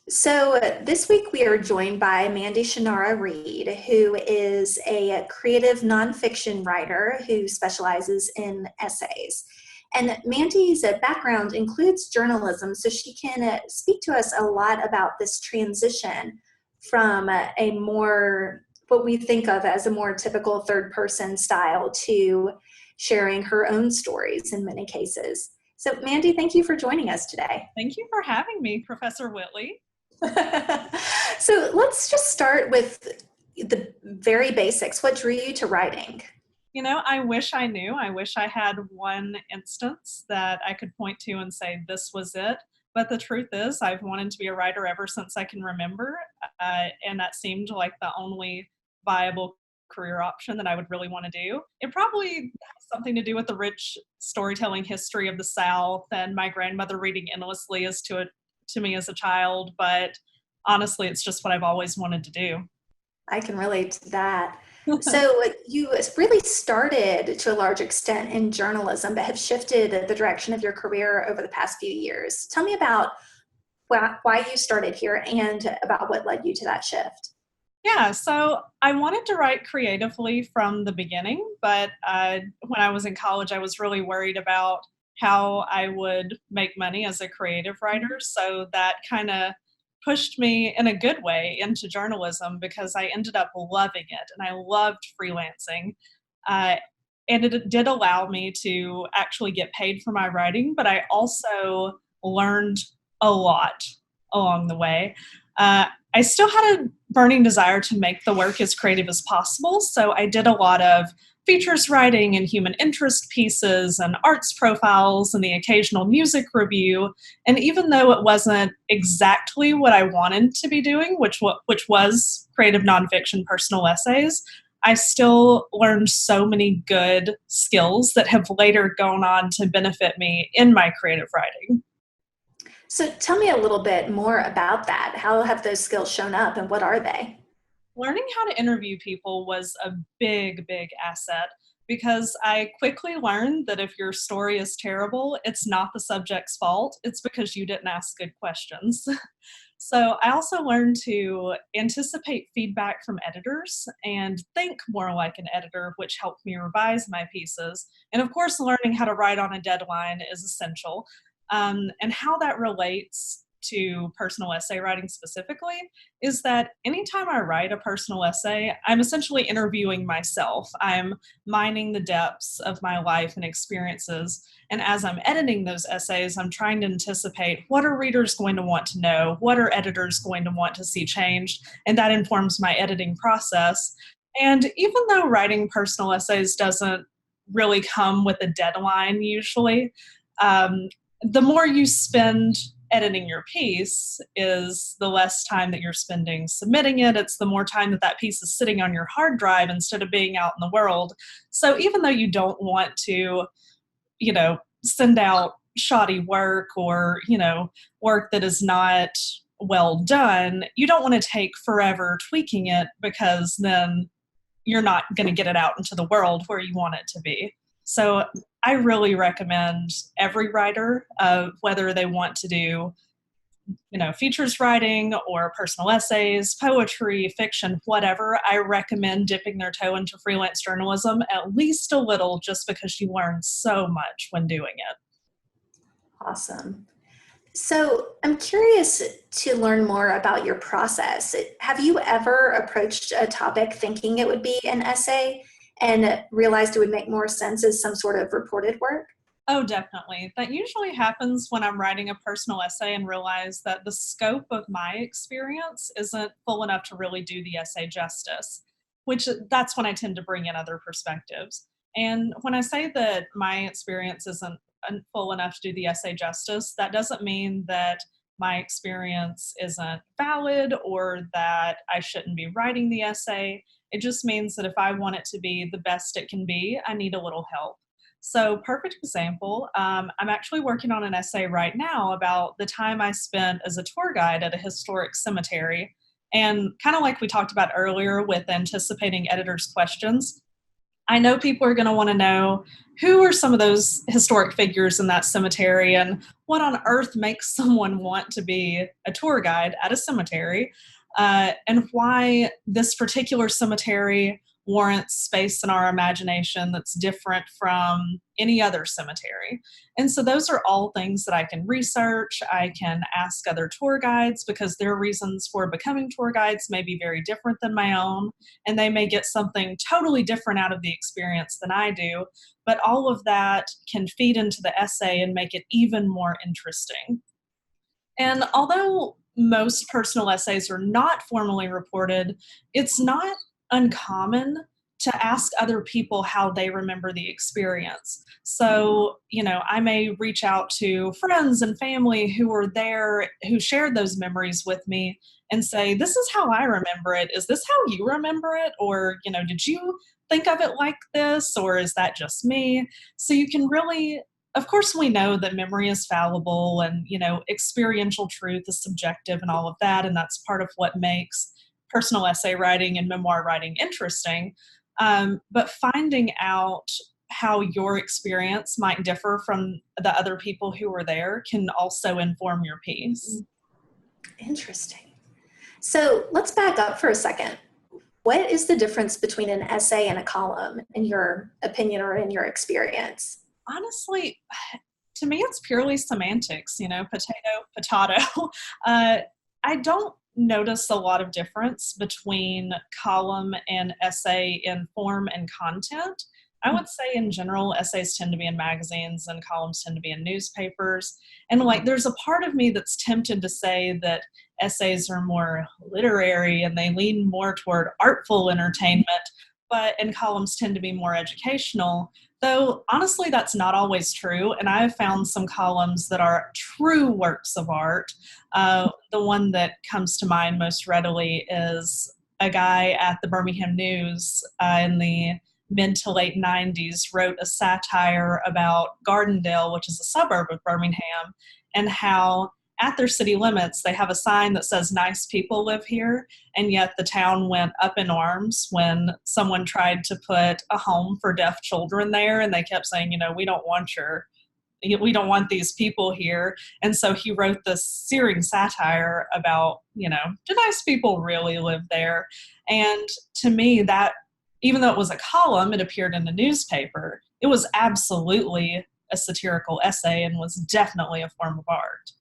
So this week we are joined by Mandy Shunnarah Reed, who is a creative nonfiction writer who specializes in essays. And Mandy's background includes journalism, so she can speak to us a lot about this transition from a more, what we think of as a more typical third person style to sharing her own stories in many cases. So Mandy, thank you for joining us today. Thank you for having me, Professor Whitley. So let's just start with the very basics. What drew you to writing? I wish I knew. I wish I had one instance that I could point to and say, this was it. But the truth is, I've wanted to be a writer ever since I can remember. And that seemed like the only viable career option that I would really want to do. It probably has something to do with the rich storytelling history of the South and my grandmother reading endlessly to me as a child. But honestly, it's just what I've always wanted to do. I can relate to that. So you really started to a large extent in journalism, but have shifted the direction of your career over the past few years. Tell me about why you started here and about what led you to that shift. Yeah, so I wanted to write creatively from the beginning, but when I was in college, I was really worried about how I would make money as a creative writer. So that kind of pushed me in a good way into journalism because I ended up loving it and I loved freelancing. Uh, and it did allow me to actually get paid for my writing, but I also learned a lot along the way. I still had a burning desire to make the work as creative as possible, so I did a lot of features writing and human interest pieces and arts profiles and the occasional music review. And even though it wasn't exactly what I wanted to be doing, which was creative nonfiction personal essays, I still learned so many good skills that have later gone on to benefit me in my creative writing. So tell me a little bit more about that. How have those skills shown up and what are they? Learning how to interview people was a big, big asset because I quickly learned that if your story is terrible, it's not the subject's fault. It's because you didn't ask good questions. So I also learned to anticipate feedback from editors and think more like an editor, which helped me revise my pieces. And of course, learning how to write on a deadline is essential. And how that relates to personal essay writing specifically is that anytime I write a personal essay, I'm essentially interviewing myself. I'm mining the depths of my life and experiences. And as I'm editing those essays, I'm trying to anticipate what are readers going to want to know, what are editors going to want to see changed, and that informs my editing process. And even though writing personal essays doesn't really come with a deadline usually, um, the more you spend editing your piece is the less time that you're spending submitting it. It's the more time that that piece is sitting on your hard drive instead of being out in the world. So even though you don't want to, send out shoddy work or, work that is not well done, you don't want to take forever tweaking it because then you're not going to get it out into the world where you want it to be. So I really recommend every writer, whether they want to do, features writing or personal essays, poetry, fiction, whatever, I recommend dipping their toe into freelance journalism at least a little just because you learn so much when doing it. Awesome. So I'm curious to learn more about your process. Have you ever approached a topic thinking it would be an essay and realized it would make more sense as some sort of reported work? Oh, definitely. That usually happens when I'm writing a personal essay and realize that the scope of my experience isn't full enough to really do the essay justice, which that's when I tend to bring in other perspectives. And when I say that my experience isn't full enough to do the essay justice, that doesn't mean that my experience isn't valid or that I shouldn't be writing the essay. It just means that if I want it to be the best it can be, I need a little help. So, perfect example, I'm actually working on an essay right now about the time I spent as a tour guide at a historic cemetery. And kind of like we talked about earlier with anticipating editors' questions, I know people are going to want to know who are some of those historic figures in that cemetery and what on earth makes someone want to be a tour guide at a cemetery, and why this particular cemetery warrants space in our imagination that's different from any other cemetery. And so those are all things that I can research. I can ask other tour guides because their reasons for becoming tour guides may be very different than my own, and they may get something totally different out of the experience than I do. But all of that can feed into the essay and make it even more interesting. And although most personal essays are not formally reported, it's not uncommon to ask other people how they remember the experience. So, I may reach out to friends and family who were there, who shared those memories with me, and say, this is how I remember it. Is this how you remember it? Or, did you think of it like this? Or is that just me? So you can really, of course, we know that memory is fallible and, experiential truth is subjective and all of that. And that's part of what makes personal essay writing and memoir writing interesting. But finding out how your experience might differ from the other people who were there can also inform your piece. Interesting. So let's back up for a second. What is the difference between an essay and a column, in your opinion or in your experience? Honestly, to me, it's purely semantics, potato, potato. I don't notice a lot of difference between column and essay in form and content. I would say in general, essays tend to be in magazines and columns tend to be in newspapers. And there's a part of me that's tempted to say that essays are more literary and they lean more toward artful entertainment, and columns tend to be more educational. Though, honestly, that's not always true. And I've found some columns that are true works of art. The one that comes to mind most readily is a guy at the Birmingham News in the mid to late 90s wrote a satire about Gardendale, which is a suburb of Birmingham, and how at their city limits, they have a sign that says nice people live here, and yet the town went up in arms when someone tried to put a home for deaf children there, and they kept saying, we don't want these people here. And so he wrote this searing satire about, do nice people really live there? And to me, that, even though it was a column, it appeared in the newspaper, it was absolutely a satirical essay and was definitely a form of art.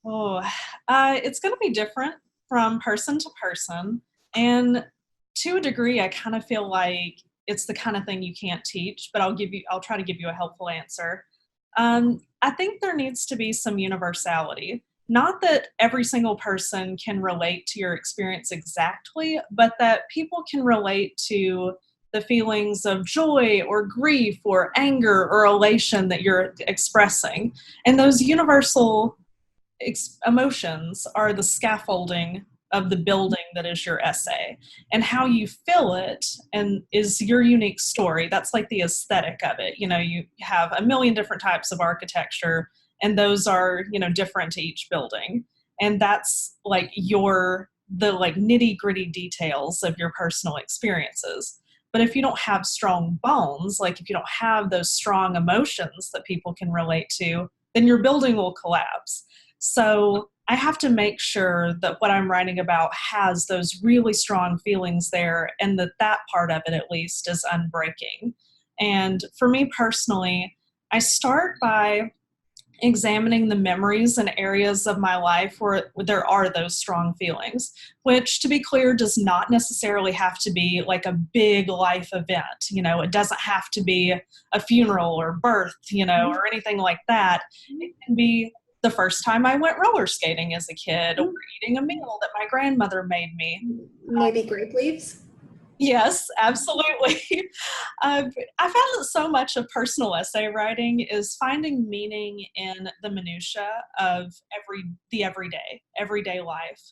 Oh, it's going to be different from person to person. And to a degree, I kind of feel like it's the kind of thing you can't teach, but I'll try to give you a helpful answer. I think there needs to be some universality. Not that every single person can relate to your experience exactly, but that people can relate to the feelings of joy or grief or anger or elation that you're expressing. And those universal emotions are the scaffolding of the building that is your essay, and how you fill it and is your unique story. That's like the aesthetic of it. You have a million different types of architecture, and those are, different to each building, and that's like the nitty gritty details of your personal experiences. But if you don't have strong bones, like if you don't have those strong emotions that people can relate to, then your building will collapse. So I have to make sure that what I'm writing about has those really strong feelings there, and that part of it at least is unbreaking. And for me personally, I start by examining the memories and areas of my life where there are those strong feelings, which, to be clear, does not necessarily have to be like a big life event. It doesn't have to be a funeral or birth, or anything like that. It can be the first time I went roller skating as a kid, or eating a meal that my grandmother made me. Maybe grape leaves? Yes, absolutely. I found that so much of personal essay writing is finding meaning in the minutia of the everyday life.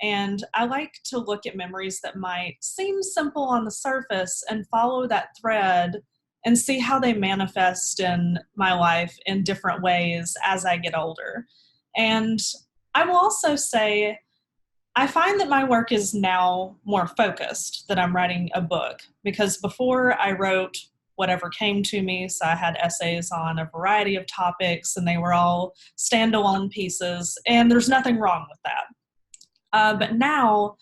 And I like to look at memories that might seem simple on the surface and follow that thread and see how they manifest in my life in different ways as I get older. And I will also say I find that my work is now more focused, that I'm writing a book, because before I wrote whatever came to me. So I had essays on a variety of topics and they were all standalone pieces, and there's nothing wrong with that. But now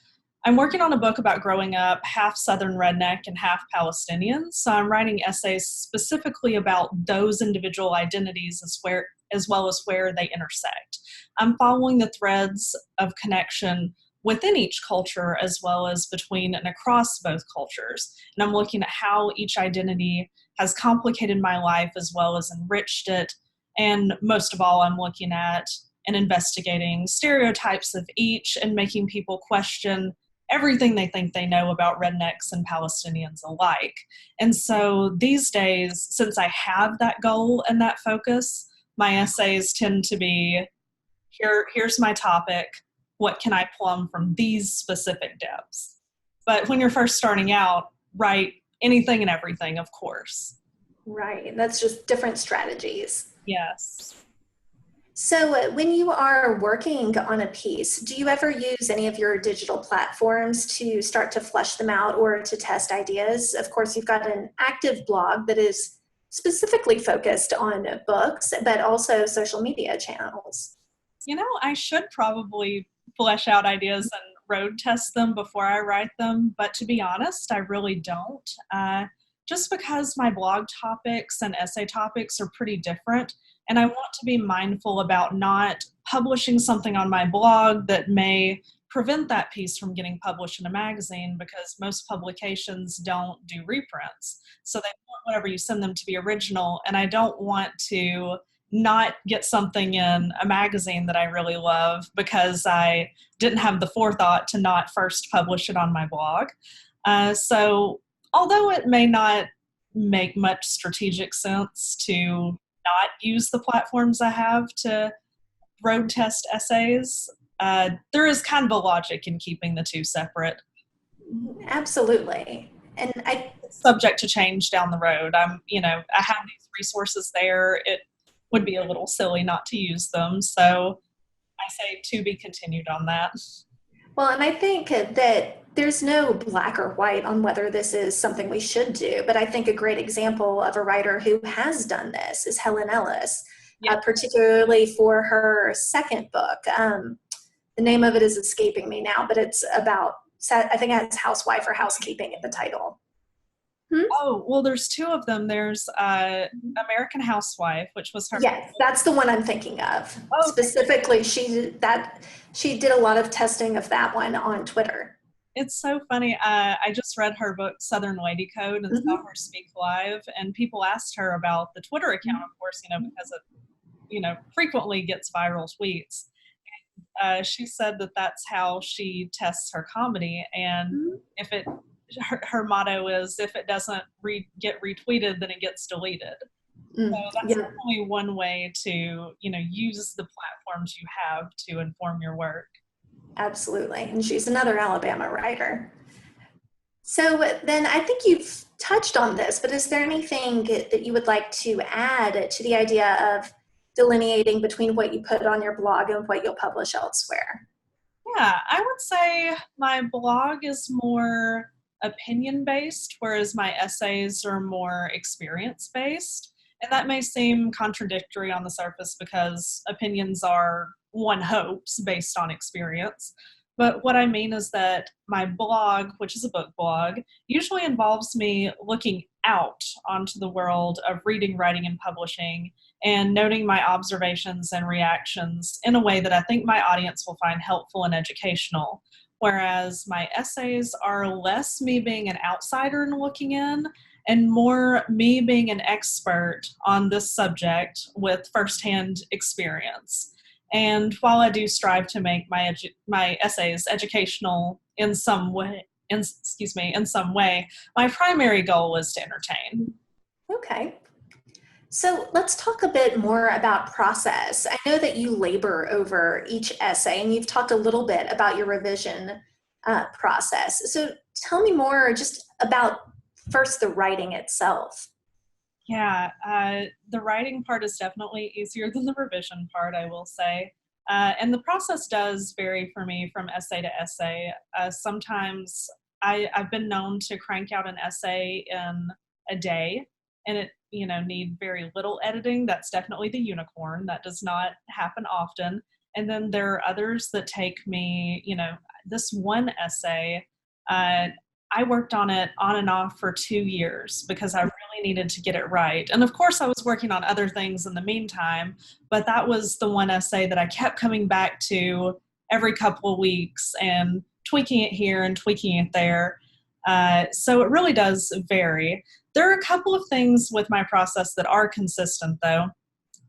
I'm working on a book about growing up half Southern redneck and half Palestinian. So I'm writing essays specifically about those individual identities as well as where they intersect. I'm following the threads of connection within each culture as well as between and across both cultures. And I'm looking at how each identity has complicated my life as well as enriched it. And most of all, I'm looking at and investigating stereotypes of each and making people question everything they think they know about rednecks and Palestinians alike. And so these days, since I have that goal and that focus, my essays tend to be here's my topic. What can I plumb from these specific depths? But when you're first starting out, write anything and everything, of course. Right. That's just different strategies. Yes. So, when you are working on a piece, do you ever use any of your digital platforms to start to flesh them out or to test ideas? Of course, you've got an active blog that is specifically focused on books, but also social media channels. I should probably flesh out ideas and road test them before I write them, but to be honest, I really don't. Just because my blog topics and essay topics are pretty different, and I want to be mindful about not publishing something on my blog that may prevent that piece from getting published in a magazine, because most publications don't do reprints. So they want whatever you send them to be original, and I don't want to not get something in a magazine that I really love because I didn't have the forethought to not first publish it on my blog. So although it may not make much strategic sense to not use the platforms I have to road test essays, there is kind of a logic in keeping the two separate. Absolutely. And I It's subject to change down the road. I have these resources there. It would be a little silly not to use them. So I say to be continued on that. Well, and I think that there's no black or white on whether this is something we should do, but I think a great example of a writer who has done this is Helen Ellis, Yeah. particularly for her second book. The name of it is escaping me now, but it's about, I think it has housewife or housekeeping in the title. Oh, well, there's two of them. There's American Housewife, which was her. Yes, that's the one I'm thinking of. Oh, Specifically, she did a lot of testing of that one on Twitter. it's so funny. I just read her book, Southern Lady Code, and saw her speak live. And people asked her about the Twitter account, of course, because it, frequently gets viral tweets. She said that that's how she tests her comedy. And if her motto is, if it doesn't get retweeted, then it gets deleted. So that's definitely one way to, use the platforms you have to inform your work. Absolutely. And she's another Alabama writer. So then I think you've touched on this, but is there anything that you would like to add to the idea of delineating between what you put on your blog and what you'll publish elsewhere? Yeah, I would say my blog is more opinion based, whereas my essays are more experience based. And that may seem contradictory on the surface because opinions are, one hopes, based on experience. But what I mean is that my blog, which is a book blog, usually involves me looking out onto the world of reading, writing, and publishing and noting my observations and reactions in a way that I think my audience will find helpful and educational. Whereas my essays are less me being an outsider and looking in, and more me being an expert on this subject with firsthand experience. And while I do strive to make my essays educational in some in some way. My primary goal was to entertain. Okay. So let's talk a bit more about process. I know that you labor over each essay, and you've talked a little bit about your revision process. So tell me more just about first the writing itself. Yeah, the writing part is definitely easier than the revision part, I will say. And the process does vary for me from essay to essay. Sometimes I've been known to crank out an essay in a day, and it need very little editing. That's definitely the unicorn. That does not happen often. And then there are others that take me, this one essay. I worked on it on and off for 2 years because I really needed to get it right. And of course, I was working on other things in the meantime, but that was the one essay that I kept coming back to every couple of weeks and tweaking it here and tweaking it there. So it really does vary. There are a couple of things with my process that are consistent, though.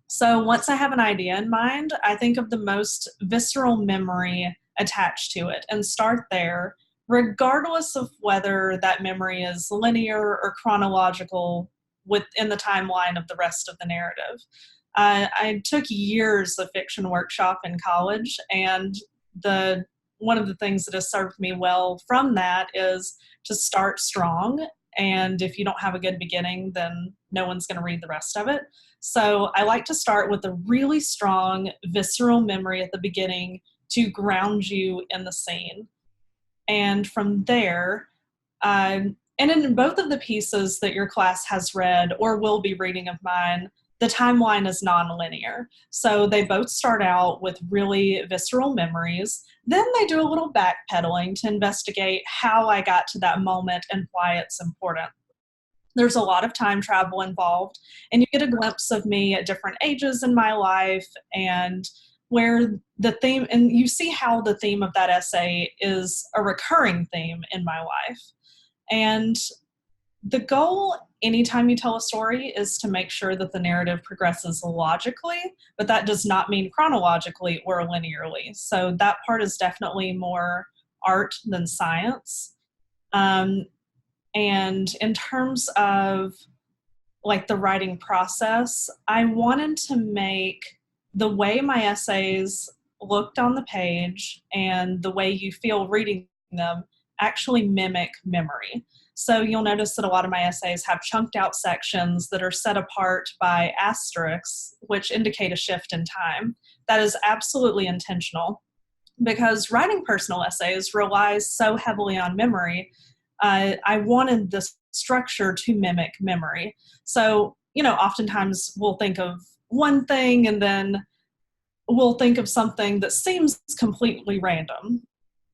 So once I have an idea in mind, I think of the most visceral memory attached to it and start there, regardless of whether that memory is linear or chronological within the timeline of the rest of the narrative. I took years of fiction workshop in college, and one of the things that has served me well from that is to start strong. And if you don't have a good beginning, then no one's going to read the rest of it. So I like to start with a really strong visceral memory at the beginning to ground you in the scene. And from there, and in both of the pieces that your class has read or will be reading of mine, the timeline is nonlinear. So they both start out with really visceral memories. Then they do a little backpedaling to investigate how I got to that moment and why it's important. There's a lot of time travel involved, and you get a glimpse of me at different ages in my life and where the theme, and you see how the theme of that essay is a recurring theme in my life. And the goal anytime you tell a story is to make sure that the narrative progresses logically, but that does not mean chronologically or linearly. So that part is definitely more art than science. And in terms of like the writing process, I wanted to make the way my essays looked on the page and the way you feel reading them actually mimic memory. So you'll notice that a lot of my essays have chunked out sections that are set apart by asterisks, which indicate a shift in time. That is absolutely intentional because writing personal essays relies so heavily on memory. I wanted the structure to mimic memory. So, oftentimes we'll think of one thing and then we'll think of something that seems completely random.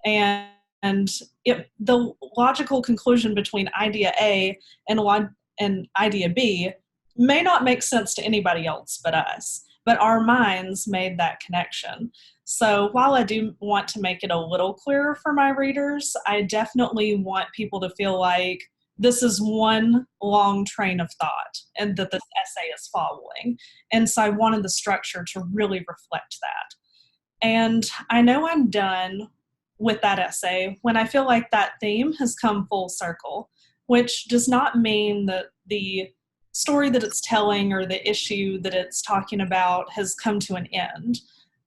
And the logical conclusion between idea A and idea B may not make sense to anybody else but us, but our minds made that connection. So while I do want to make it a little clearer for my readers, I definitely want people to feel like this is one long train of thought and that this essay is following. And so I wanted the structure to really reflect that. And I know I'm done with that essay when I feel like that theme has come full circle, which does not mean that the story that it's telling or the issue that it's talking about has come to an end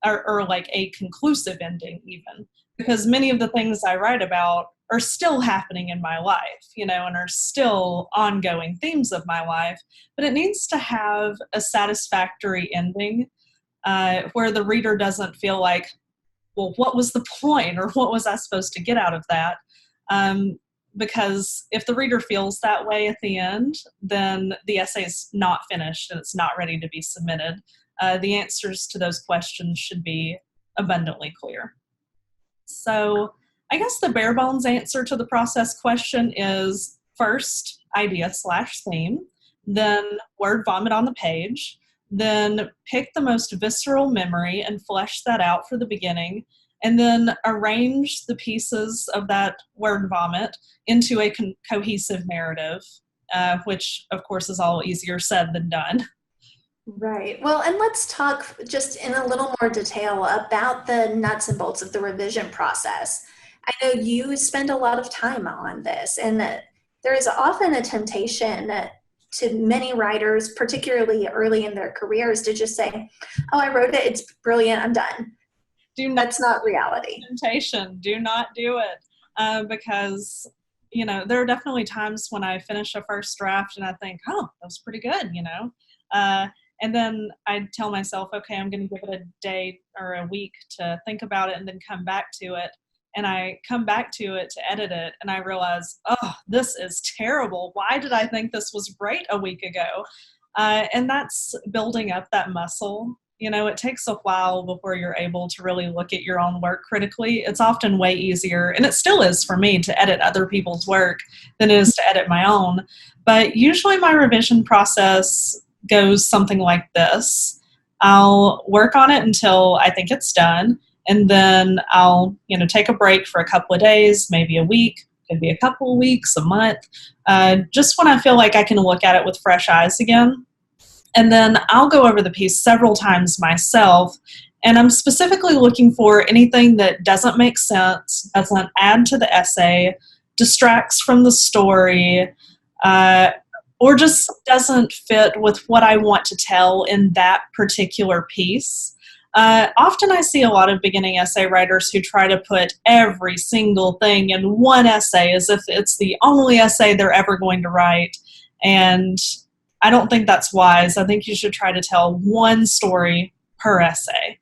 or like a conclusive ending even, because many of the things I write about are still happening in my life, and are still ongoing themes of my life, but it needs to have a satisfactory ending where the reader doesn't feel like, well, what was the point or what was I supposed to get out of that? Because if the reader feels that way at the end, then the essay is not finished and it's not ready to be submitted. The answers to those questions should be abundantly clear. So I guess the bare bones answer to the process question is first idea/theme, then word vomit on the page, then pick the most visceral memory and flesh that out for the beginning, and then arrange the pieces of that word vomit into a cohesive narrative, which of course is all easier said than done. Right. Well, and let's talk just in a little more detail about the nuts and bolts of the revision process. I know you spend a lot of time on this, and there is often a temptation to many writers, particularly early in their careers, to just say, oh, I wrote it, it's brilliant, I'm done. That's not reality. Temptation. Do not do it. Because, there are definitely times when I finish a first draft and I think, oh, that was pretty good, and then I tell myself, okay, I'm going to give it a day or a week to think about it and then come back to it. And I come back to it to edit it, and I realize, oh, this is terrible. Why did I think this was great a week ago? And that's building up that muscle. It takes a while before you're able to really look at your own work critically. It's often way easier, and it still is for me, to edit other people's work than it is to edit my own. But usually my revision process goes something like this. I'll work on it until I think it's done, and then I'll, take a break for a couple of days, maybe a week, could be a couple of weeks, a month, just when I feel like I can look at it with fresh eyes again. And then I'll go over the piece several times myself, and I'm specifically looking for anything that doesn't make sense, doesn't add to the essay, distracts from the story, or just doesn't fit with what I want to tell in that particular piece. Often I see a lot of beginning essay writers who try to put every single thing in one essay as if it's the only essay they're ever going to write. And I don't think that's wise. I think you should try to tell one story per essay.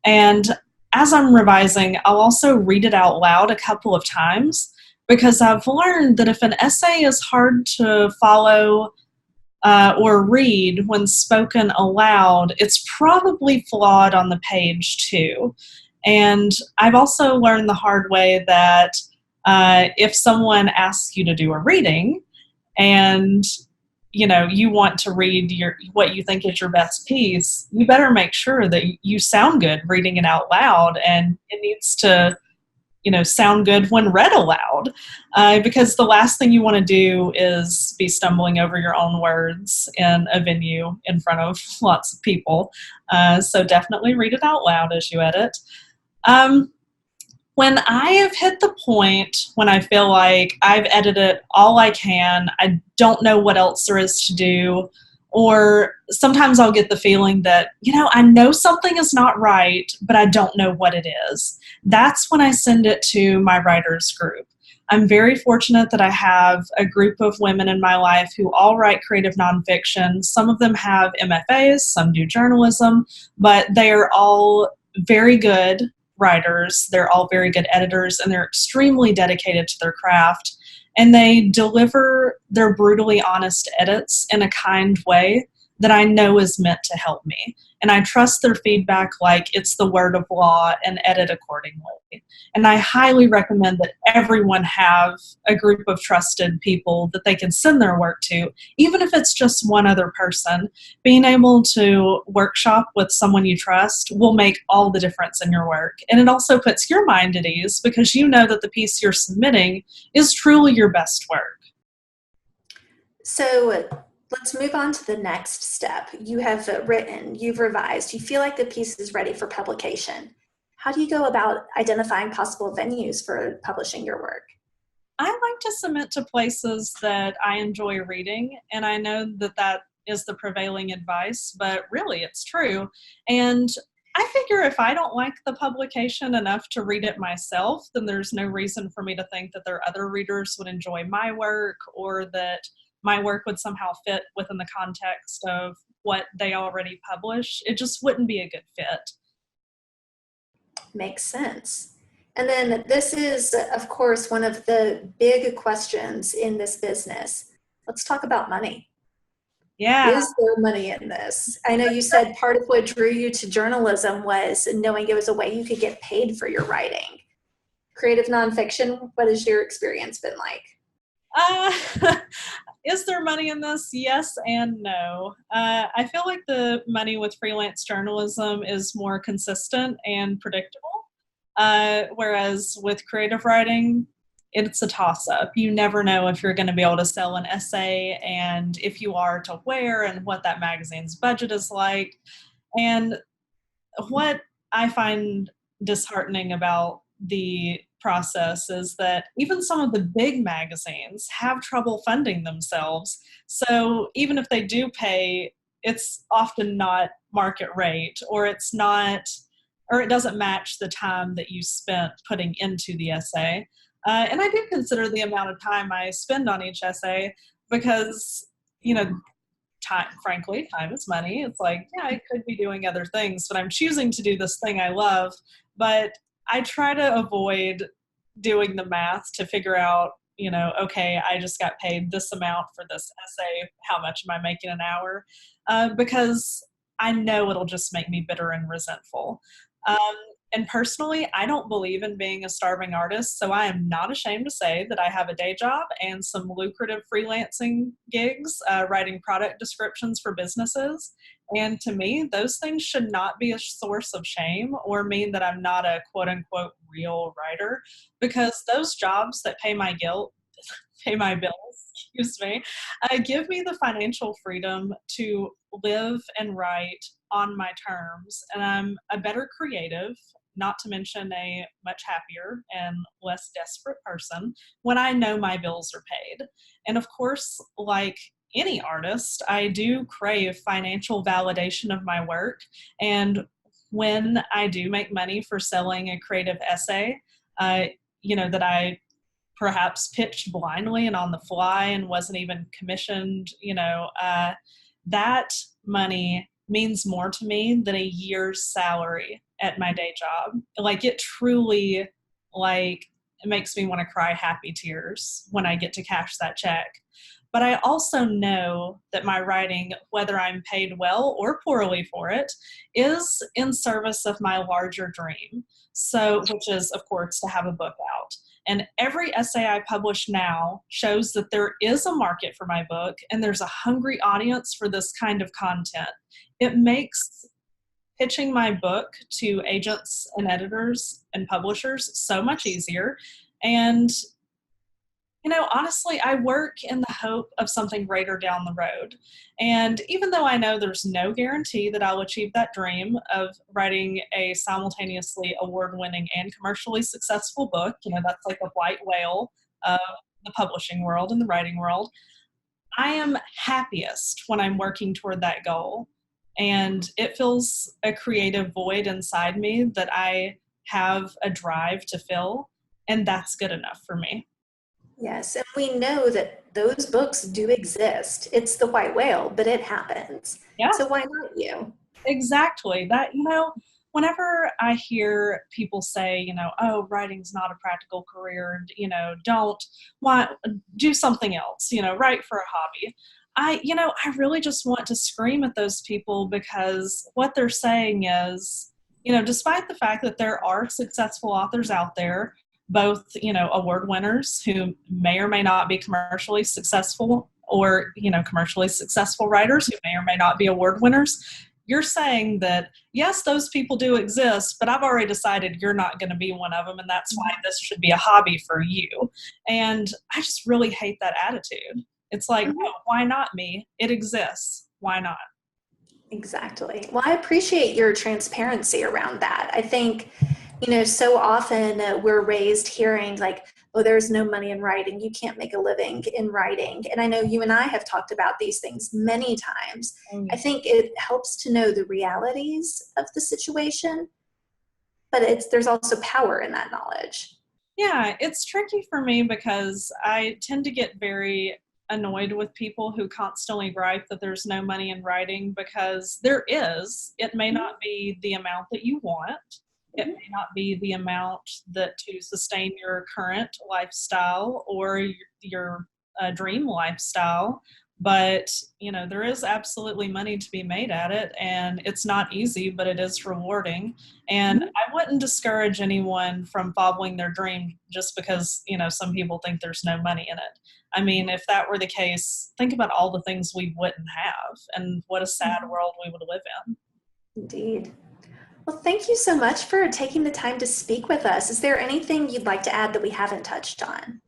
And as I'm revising, I'll also read it out loud a couple of times, because I've learned that if an essay is hard to follow or read when spoken aloud, it's probably flawed on the page too. And I've also learned the hard way that if someone asks you to do a reading and you want to read what you think is your best piece, you better make sure that you sound good reading it out loud, and it needs to sound good when read aloud, because the last thing you want to do is be stumbling over your own words in a venue in front of lots of people. So definitely read it out loud as you edit. When I have hit the point when I feel like I've edited all I can, I don't know what else there is to do, or sometimes I'll get the feeling that, I know something is not right, but I don't know what it is. That's when I send it to my writers group. I'm very fortunate that I have a group of women in my life who all write creative nonfiction. Some of them have MFAs, some do journalism, but they are all very good writers. They're all very good editors, and they're extremely dedicated to their craft. And they deliver their brutally honest edits in a kind way that I know is meant to help me. And I trust their feedback like it's the word of law, and edit accordingly. And I highly recommend that everyone have a group of trusted people that they can send their work to, even if it's just one other person. Being able to workshop with someone you trust will make all the difference in your work. And it also puts your mind at ease, because you know that the piece you're submitting is truly your best work. So let's move on to the next step. You have written, you've revised, you feel like the piece is ready for publication. How do you go about identifying possible venues for publishing your work? I like to submit to places that I enjoy reading, and I know that that is the prevailing advice, but really it's true. And I figure if I don't like the publication enough to read it myself, then there's no reason for me to think that their other readers would enjoy my work, or that my work would somehow fit within the context of what they already publish. It just wouldn't be a good fit. Makes sense. And then this is, of course, one of the big questions in this business. Let's talk about money. Yeah. Is there money in this? I know you said part of what drew you to journalism was knowing it was a way you could get paid for your writing. Creative nonfiction, what has your experience been like? Is there money in this? Yes and no. I feel like the money with freelance journalism is more consistent and predictable, whereas with creative writing, it's a toss-up. You never know if you're going to be able to sell an essay, and if you are, to where, and what that magazine's budget is like. And what I find disheartening about the process is that even some of the big magazines have trouble funding themselves. So even if they do pay, it's often not market rate, or it's not, or it doesn't match the time that you spent putting into the essay. And I do consider the amount of time I spend on each essay because, you know, time, frankly, time is money. It's like, yeah, I could be doing other things, but I'm choosing to do this thing I love. But I try to avoid doing the math to figure out, you know, okay, I just got paid this amount for this essay. How much am I making an hour? Because I know it'll just make me bitter and resentful. Um, and personally, I don't believe in being a starving artist, so I am not ashamed to say that I have a day job and some lucrative freelancing gigs, writing product descriptions for businesses. And to me, those things should not be a source of shame or mean that I'm not a quote unquote real writer, because those jobs that pay my bills, excuse me, give me the financial freedom to live and write on my terms. And I'm a better creative, not to mention a much happier and less desperate person when I know my bills are paid. And of course, like any artist, I do crave financial validation of my work. And when I do make money for selling a creative essay, that I perhaps pitched blindly and on the fly and wasn't even commissioned, that money means more to me than a year's salary at my day job. Like, it truly, like, it makes me want to cry happy tears when I get to cash that check. But I also know that my writing, whether I'm paid well or poorly for it, is in service of my larger dream. So, which is, of course, to have a book out. And every essay I publish now shows that there is a market for my book and there's a hungry audience for this kind of content. It makes pitching my book to agents and editors and publishers so much easier. And honestly, I work in the hope of something greater down the road. And even though I know there's no guarantee that I'll achieve that dream of writing a simultaneously award-winning and commercially successful book, that's like a white whale of the publishing world and the writing world, I am happiest when I'm working toward that goal. And it fills a creative void inside me that I have a drive to fill, and that's good enough for me. Yes, and we know that those books do exist. It's the white whale, but it happens. Yeah. So why not you? Exactly. That, whenever I hear people say, oh, writing's not a practical career, don't do something else, write for a hobby. I really just want to scream at those people, because what they're saying is, despite the fact that there are successful authors out there, both, award winners who may or may not be commercially successful, or, commercially successful writers who may or may not be award winners. You're saying that, yes, those people do exist, but I've already decided you're not going to be one of them, and that's why this should be a hobby for you. And I just really hate that attitude. It's like, no, why not me? It exists. Why not? Exactly. Well, I appreciate your transparency around that. I think, so often we're raised hearing like, oh, there's no money in writing. You can't make a living in writing. And I know you and I have talked about these things many times. I think it helps to know the realities of the situation, but there's also power in that knowledge. Yeah, it's tricky for me because I tend to get very annoyed with people who constantly gripe that there's no money in writing, because there is. It may not be the amount that you want. It may not be the amount that to sustain your current lifestyle or your dream lifestyle, but there is absolutely money to be made at it, and it's not easy, but it is rewarding. And I wouldn't discourage anyone from following their dream just because some people think there's no money in it. I mean, if that were the case, think about all the things we wouldn't have, and what a sad world we would live in. Indeed. Well, thank you so much for taking the time to speak with us. Is there anything you'd like to add that we haven't touched on?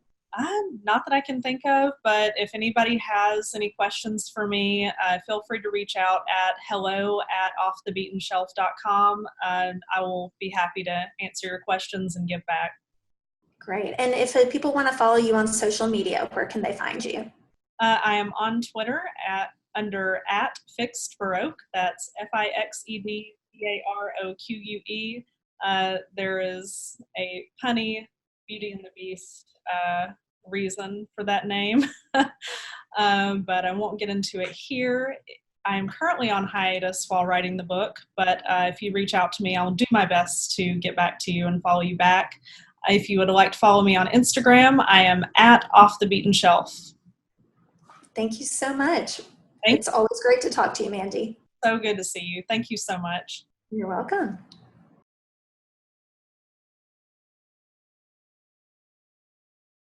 Not that I can think of, but if anybody has any questions for me, feel free to reach out at hello@offthebeatenshelf.com. I will be happy to answer your questions and give back. Great. And if people want to follow you on social media, where can they find you? I am on Twitter under @FixedBaroque. That's FIXEDBAROQUE. There is a punny Beauty and the Beast reason for that name, but I won't get into it here. I am currently on hiatus while writing the book, but if you reach out to me, I'll do my best to get back to you and follow you back. If you would like to follow me on Instagram, I am @OffTheBeatenShelf. Thank you so much. Thank It's always great to talk to you, Mandy. So good to see you. Thank you so much. You're welcome.